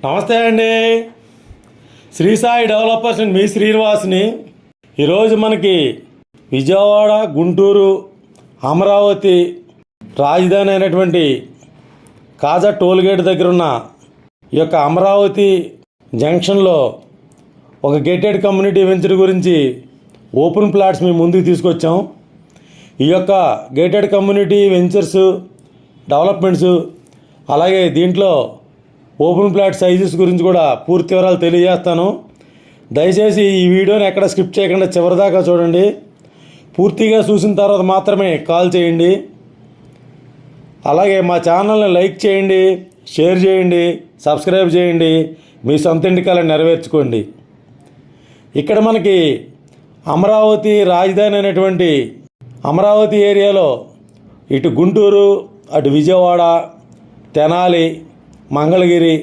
నమస్తే అండి. శ్రీ సాయి డెవలపర్స్ మీ శ్రీనివాస్ని. ఈరోజు మనకి విజయవాడ, గుంటూరు, అమరావతి రాజధాని అయినటువంటి కాజా టోల్గేట్ దగ్గర ఉన్న ఈ యొక్క అమరావతి జంక్షన్లో ఒక గేటెడ్ కమ్యూనిటీ వెంచర్ గురించి ఓపెన్ ప్లాట్స్ మీ ముందుకు తీసుకొచ్చాం. ఈ యొక్క గేటెడ్ కమ్యూనిటీ వెంచర్స్ డెవలప్మెంట్స్ అలాగే దీంట్లో ఓపెన్ ప్లాట్ సైజెస్ గురించి కూడా పూర్తి వివరాలు తెలియజేస్తాను. దయచేసి ఈ వీడియోని ఎక్కడ స్కిప్ చేయకుండా చివరిదాకా చూడండి. పూర్తిగా చూసిన తర్వాత మాత్రమే కాల్ చేయండి. అలాగే మా ఛానల్ని లైక్ చేయండి, షేర్ చేయండి, సబ్స్క్రైబ్ చేయండి. మీ సొంత ఇంటికాలను నెరవేర్చుకోండి. ఇక్కడ మనకి అమరావతి రాజధాని అయినటువంటి అమరావతి ఏరియాలో ఇటు గుంటూరు, అటు విజయవాడ, తెనాలి, మంగళగిరి,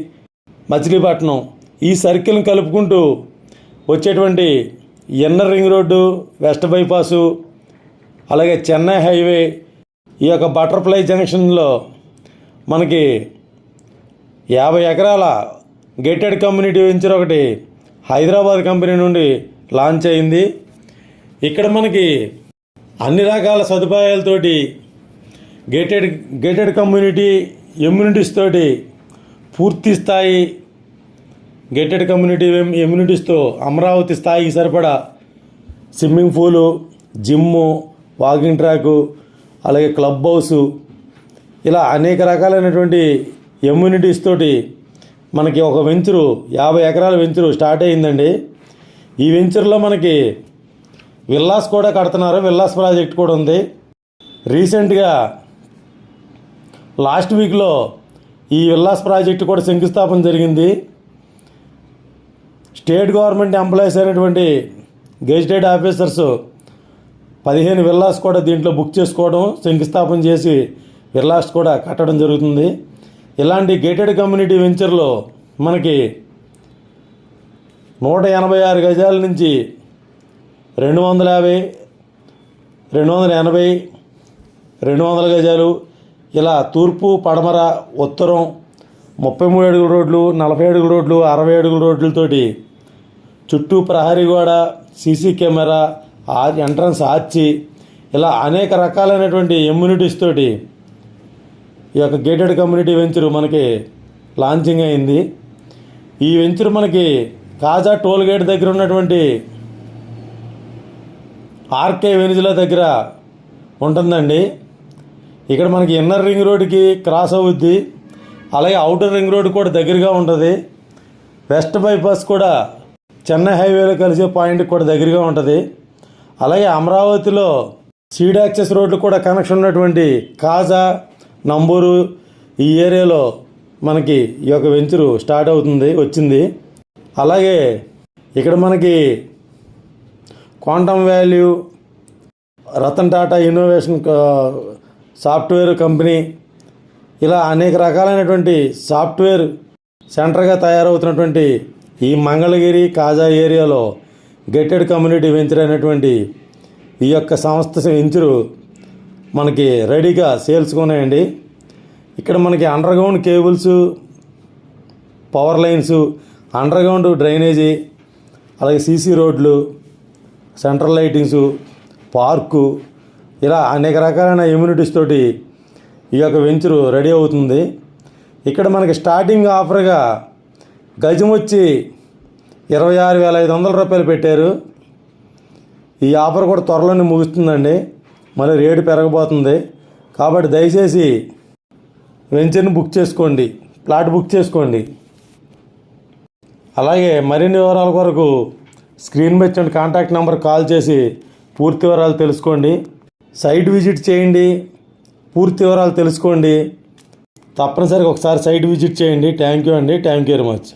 మచిలీపట్నం ఈ సర్కిల్ని కలుపుకుంటూ వచ్చేటువంటి inner ring road, west bypass, అలాగే చెన్నై హైవే, ఈ యొక్క బటర్ఫ్లై జంక్షన్లో మనకి 50 ఎకరాల గేటెడ్ కమ్యూనిటీ వెంచర్ ఒకటి హైదరాబాద్ కంపెనీ నుండి లాంచ్ అయింది. ఇక్కడ మనకి అన్ని రకాల సదుపాయాలతోటి గేటెడ్ కమ్యూనిటీ ఎమ్యూనిటీస్ తోటి పూర్తి స్థాయి గేటెడ్ కమ్యూనిటీ ఎమ్యూనిటీస్తో అమరావతి స్థాయికి సరిపడా swimming pool, gym, walking track, అలాగే క్లబ్ హౌసు, ఇలా అనేక రకాలైనటువంటి ఎమ్యూనిటీస్ తోటి మనకి ఒక వెంచరు 50 ఎకరాల వెంచరు స్టార్ట్ అయ్యిందండి. ఈ వెంచర్లో మనకి విల్లాస్ కూడా కడుతున్నారు. విల్లాస్ ప్రాజెక్ట్ కూడా ఉంది. రీసెంట్గా లాస్ట్ వీక్లో ఈ విల్లాస్ ప్రాజెక్టు కూడా శంకుస్థాపన జరిగింది. స్టేట్ గవర్నమెంట్ ఎంప్లాయీస్ అయినటువంటి గెజిటెడ్ ఆఫీసర్స్ 15 విల్లాస్ కూడా దీంట్లో బుక్ చేసుకోవడం, శంకుస్థాపన చేసి విల్లాస్ కూడా కట్టడం జరుగుతుంది. ఇలాంటి గేటెడ్ కమ్యూనిటీ వెంచర్లో మనకి 186 గజాల నుంచి 250, 280, 200 గజాలు ఇలా తూర్పు, పడమర, ఉత్తరం 33 అడుగుల రోడ్లు, 40 అడుగుల రోడ్లు, 60 అడుగుల రోడ్లతోటి చుట్టూ ప్రహరీ గోడ, సీసీ కెమెరా, ఎంట్రన్స్ ఆర్చి, ఇలా అనేక రకాలైనటువంటి ఎమ్యూనిటీస్ తోటి ఈ యొక్క గేటెడ్ కమ్యూనిటీ వెంచర్ మనకి లాంచింగ్ అయింది. ఈ వెంచర్ మనకి కాజా టోల్గేట్ దగ్గర ఉన్నటువంటి ఆర్కే వెనిజులా దగ్గర ఉంటుందండి. ఇక్కడ మనకి ఇన్నర్ రింగ్ రోడ్డుకి క్రాస్ అవుద్ది. అలాగే అవుటర్ రింగ్ రోడ్డు కూడా దగ్గరగా ఉంటుంది. వెస్ట్ బైపాస్ కూడా చెన్నై హైవేలో కలిసే పాయింట్కి కూడా దగ్గరగా ఉంటుంది. అలాగే అమరావతిలో సీడ్ యాక్సెస్ రోడ్లు కూడా కనెక్షన్ ఉన్నటువంటి కాజా, నంబూరు ఈ ఏరియాలో మనకి ఈ యొక్క వెంచరు స్టార్ట్ వచ్చింది. అలాగే ఇక్కడ మనకి quantum value, Ratan Tata innovation software company, ఇలా అనేక రకాలైనటువంటి సాఫ్ట్వేర్ సెంటర్గా తయారవుతున్నటువంటి ఈ మంగళగిరి, కాజా ఏరియాలో గేటెడ్ కమ్యూనిటీ వెంచర్ అయినటువంటి ఈ యొక్క సంస్థ వెంచరు మనకి రెడీగా సేల్స్గా ఉన్నాయండి. ఇక్కడ మనకి under ground cables, power lines, under ground drainage, అలాగే సీసీ రోడ్లు, సెంట్రల్ లైటింగ్స్, పార్కు, ఇలా అనేక రకాలైన ఎమ్యూనిటీస్ తోటి ఈ యొక్క వెంచరు రెడీ అవుతుంది. ఇక్కడ మనకి స్టార్టింగ్ ఆఫర్గా గజం వచ్చి 26,500 రూపాయలు పెట్టారు. ఈ ఆఫర్ కూడా త్వరలోనే ముగుస్తుందండి. మళ్ళీ రేటు పెరగబోతుంది. కాబట్టి దయచేసి వెంచర్ని బుక్ చేసుకోండి, ప్లాట్ బుక్ చేసుకోండి. అలాగే మరిన్ని వివరాల కొరకు స్క్రీన్ మీద ఇచ్చిన కాంటాక్ట్ నెంబర్ కాల్ చేసి పూర్తి వివరాలు తెలుసుకోండి. సైట్ విజిట్ చేయండి, పూర్తి వివరాలు తెలుసుకోండి. తప్పనిసరిగా ఒకసారి సైట్ విజిట్ చేయండి. థ్యాంక్ యూ అండి. Thank you very much.